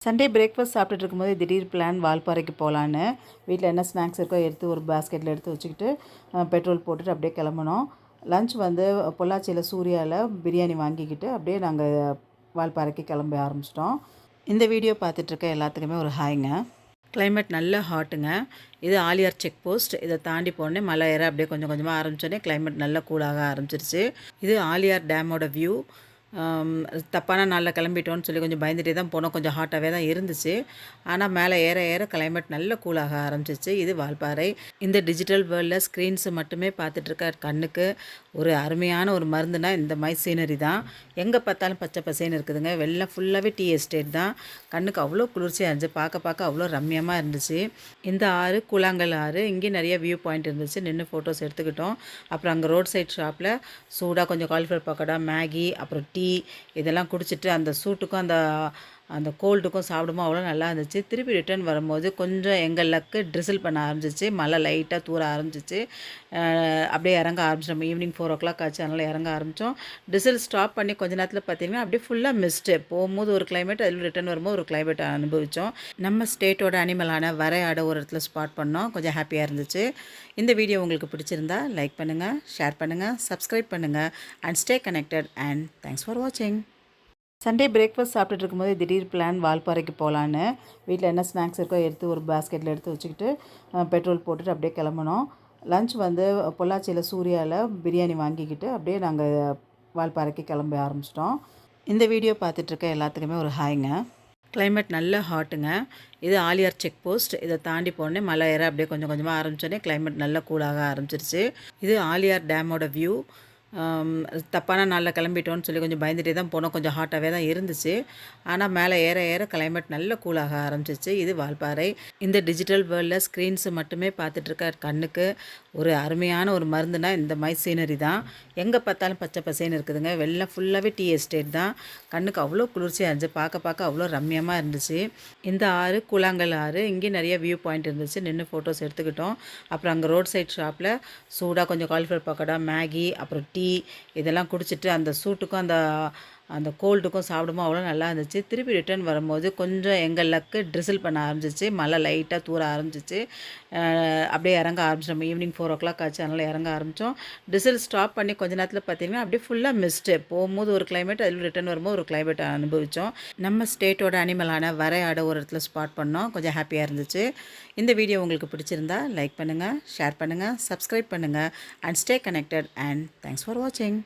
Sunday breakfast சாப்பிட்டுட்டு இருக்கும்போது திடீர் பிளான் வால்பாறைக்கு போகலான்னு வீட்டில் என்ன ஸ்நாக்ஸ் இருக்கோ எடுத்து ஒரு பாஸ்கெட்டில் எடுத்து வச்சுக்கிட்டு பெட்ரோல் போட்டுட்டு அப்படியே கிளம்புனோம். லஞ்ச் வந்து பொள்ளாச்சியில் சூர்யாவில் பிரியாணி வாங்கிக்கிட்டு அப்படியே நாங்கள் வால்பாறைக்கு கிளம்ப ஆரம்பிச்சிட்டோம். இந்த வீடியோ பார்த்துட்ருக்க எல்லாத்துக்குமே ஒரு ஹாய்ங்க. கிளைமேட் நல்ல ஹாட்டுங்க. இது ஆலியார் செக் போஸ்ட். இதை தாண்டி போனே மலை ஏற அப்படியே கொஞ்சம் கொஞ்சமாக ஆரம்பித்தோடனே கிளைமேட் நல்லா கூலாக ஆரம்பிச்சிருச்சு. இது ஆலியார் டேமோட வியூ. தப்பான நாளில் கிளம்பிட்டோன்னு சொல்லி கொஞ்சம் பயந்துகிட்டே தான் போனோம். கொஞ்சம் ஹாட்டாகவே தான் இருந்துச்சு. ஆனால் மேலே ஏற ஏற கிளைமேட் நல்ல கூலாக ஆரம்பிச்சிச்சு. இது வால்பாறை. இந்த டிஜிட்டல் வேர்ல்டில் ஸ்க்ரீன்ஸை மட்டுமே பார்த்துட்ருக்க கண்ணுக்கு ஒரு அருமையான ஒரு மருந்துனா இந்த மாதிரி சீனரி தான். எங்கே பார்த்தாலும் பச்சை பசேன்னு இருக்குதுங்க. வெள்ளம் ஃபுல்லாகவே டீ எஸ்டேட் தான். கண்ணுக்கு அவ்வளோ குளிர்ச்சியாக இருந்துச்சு. பார்க்க அவ்வளோ ரம்மியமாக இருந்துச்சு. இந்த ஆறு கூழாங்கல் ஆறு. இங்கே நிறைய வியூ பாயிண்ட் இருந்துச்சு. நின்று ஃபோட்டோஸ் எடுத்துக்கிட்டோம். அப்புறம் அங்கே ரோட் சைட் ஷாப்பில் சூடாக கொஞ்சம் காலிஃப்ளவர் பக்கோடா, மேகி, அப்புறம் டீ இதெல்லாம் குடிச்சிட்டு அந்த சூட்டுக்கும் அந்த கோல்டுக்கும் சாப்பிடும்போது அவ்வளோ நல்லா இருந்துச்சு. திருப்பி ரிட்டர்ன் வரும்போது கொஞ்சம் எங்கள் லக்கு ட்ரிசில் பண்ண ஆரம்பிச்சிச்சு. மழை லைட்டாக தூர ஆரம்பிச்சிச்சு. அப்படியே இறங்க ஆரம்பிச்சிட்டோம். ஈவினிங் 4 o'clock ஆச்சு. அதனால் இறங்க ஆரம்பித்தோம். ட்ரிசில் ஸ்டாப் பண்ணி கொஞ்ச நேரத்தில் பார்த்தீங்கன்னா அப்படியே ஃபுல்லாக மிஸ்ட்டு. போகும்போது ஒரு கிளைமேட், அதில் ரிட்டர்ன் வரும்போது ஒரு கிளைமேட் அனுபவித்தோம். நம்ம ஸ்டேட்டோட அனிமலான வரையாட ஒரு இடத்துல ஸ்பாட் பண்ணோம். கொஞ்சம் ஹாப்பியாக இருந்துச்சு. இந்த வீடியோ உங்களுக்கு பிடிச்சிருந்தா லைக் பண்ணுங்கள், ஷேர் பண்ணுங்கள், சப்ஸ்கிரைப் பண்ணுங்கள் and stay connected and thanks for வாட்சிங். சண்டே பிரேக்ஃபாஸ்ட் சாப்பிட்டுட்டு இருக்கும்போது திடீர் பிளான் வால்பாறைக்கு போகலான்னு வீட்டில் என்ன ஸ்நாக்ஸ் இருக்கோ எடுத்து ஒரு பாஸ்கெட்டில் எடுத்து வச்சுக்கிட்டு பெட்ரோல் போட்டுட்டு அப்படியே கிளம்புனோம். லஞ்ச் வந்து பொள்ளாச்சியில் சூர்யாவில் பிரியாணி வாங்கிக்கிட்டு அப்படியே நாங்கள் வால்பாறைக்கு கிளம்ப ஆரம்பிச்சிட்டோம். இந்த வீடியோ பார்த்துட்ருக்க எல்லாத்துக்குமே ஒரு ஹாய்ங்க. கிளைமேட் நல்ல ஹாட்டுங்க. இது ஆலியார் செக் போஸ்ட். இதை தாண்டி போனே மலை ஏற அப்படியே கொஞ்சம் கொஞ்சமாக ஆரம்பித்தோடனே கிளைமேட் நல்லா கூலாக ஆரம்பிச்சிருச்சு. இது ஆலியார் டேமோட வியூ. தப்பான நாளில் கிளம்பிட்டோன்னு சொல்லி கொஞ்சம் பயந்துகிட்டே தான் போனோம். கொஞ்சம் ஹாட்டாகவே தான் இருந்துச்சு. ஆனால் மேலே ஏற ஏற கிளைமேட் நல்ல கூலாக ஆரம்பிச்சிச்சு. இது வால்பாறை. இந்த டிஜிட்டல் வேர்ல்டில் ஸ்க்ரீன்ஸை மட்டுமே பார்த்துட்ருக்க கண்ணுக்கு ஒரு அருமையான ஒரு மருந்துனா இந்த மாதிரி சீனரி தான். எங்கே பார்த்தாலும் பச்சை பசேன்னு இருக்குதுங்க. வெள்ளம் ஃபுல்லாகவே டீ எஸ்டேட் தான். கண்ணுக்கு அவ்வளோ குளிர்ச்சியாக இருந்துச்சு. பார்க்க அவ்வளோ ரம்மியமாக இருந்துச்சு. இந்த ஆறு கூழாங்கல் ஆறு. இங்கே நிறைய வியூ பாயிண்ட் இருந்துச்சு. நின்று ஃபோட்டோஸ் எடுத்துக்கிட்டோம். அப்புறம் அங்கே ரோட் சைட் ஷாப்பில் சூடாக கொஞ்சம் காலிஃப்ளவர் பக்கோடா, மேகி, அப்புறம் டீ இதெல்லாம் குடிச்சிட்டு அந்த சூட்டுக்கும் அந்த கோல்டுக்கும் சாப்பிடும்போது அவ்வளோ நல்லா இருந்துச்சு. திருப்பி ரிட்டர்ன் வரும்போது கொஞ்சம் எங்கள் லக்கு ட்ரிசில் பண்ண ஆரம்பிச்சிச்சு. மழை லைட்டாக தூர ஆரம்பிச்சிச்சு. அப்படியே இறங்க ஆரம்பிச்சிட்டோம். ஈவினிங் 4 o'clock ஆச்சு. அதனால் இறங்க ஆரம்பித்தோம். ட்ரிசில் ஸ்டாப் பண்ணி கொஞ்ச நேரத்தில் பார்த்தீங்கன்னா அப்படியே ஃபுல்லாக மிஸ்ட்டு. போகும்போது ஒரு கிளைமேட், அதில் ரிட்டர்ன் வரும்போது ஒரு கிளைமேட் அனுபவித்தோம். நம்ம ஸ்டேட்டோட அனிமலான வரையாட ஒரு இடத்துல ஸ்பாட் பண்ணோம். கொஞ்சம் ஹாப்பியாக இருந்துச்சு. இந்த வீடியோ உங்களுக்கு பிடிச்சிருந்தா லைக் பண்ணுங்கள், ஷேர் பண்ணுங்கள், சப்ஸ்கிரைப் பண்ணுங்கள் and stay connected and thanks for வாட்சிங்.